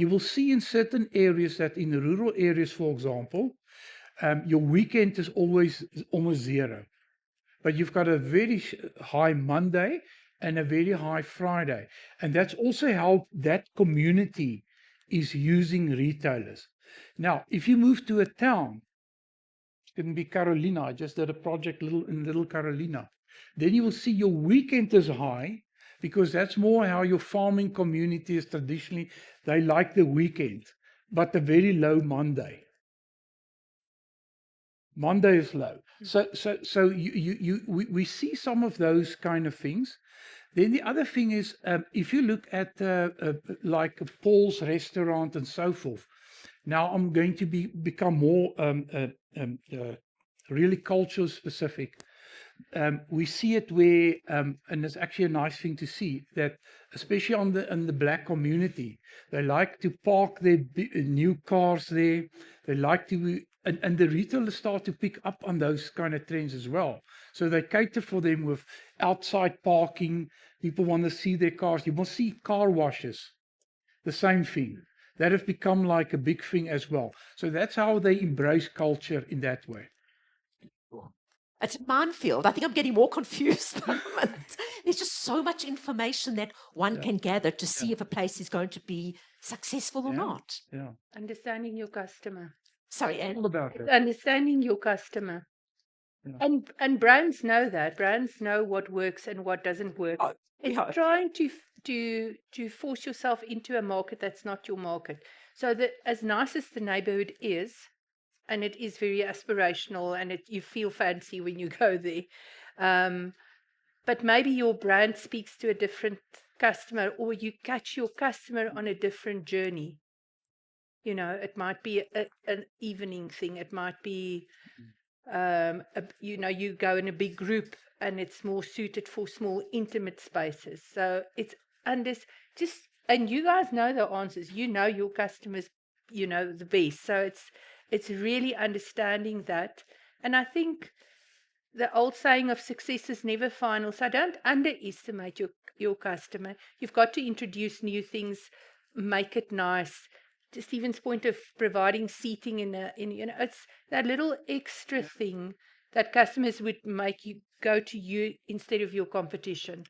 You will see in certain areas that in the rural areas, for example, your weekend is always almost zero. But you've got a very high Monday and a very high Friday. And that's also how that community is using retailers. Now, if you move to a town, it can be Carolina. I just did a project in Little Carolina. Then you will see your weekend is high because that's more how your farming community is traditionally. They like the weekend, but a very low Monday. Monday is low. So we see some of those kind of things. Then the other thing is, if you look at like Paul's restaurant and so forth. Now I'm going to become more really culture specific. We see it where, and it's actually a nice thing to see that, especially in the black community, they like to park their new cars there. They like to, and the retailers start to pick up on those kind of trends as well. So they cater for them with outside parking. People want to see their cars. You must see car washes, the same thing. That have become like a big thing as well. So that's how they embrace culture in that way. It's a minefield. I think I'm getting more confused. There's just so much information that one can gather to see if a place is going to be successful or not. Yeah. Understanding your customer. Sorry, All Anne. about it. Understanding your customer. Yeah. And brands know that. Brands know what works and what doesn't work. Oh, It's yeah. trying to force yourself into a market that's not your market. So that as nice as the neighborhood is, and it is very aspirational, and you feel fancy when you go there, but maybe your brand speaks to a different customer, or you catch your customer on a different journey. You know, it might be an evening thing. It might be, you know, you go in a big group and it's more suited for small, intimate spaces. So it's and you guys know the answers. You know your customers, you know, the best. So it's really understanding that. And I think the old saying of success is never final. So don't underestimate your customer. You've got to introduce new things, make it nice. To Stephen's point of providing seating in you know, it's that little extra thing that customers would make you go to you instead of your competition.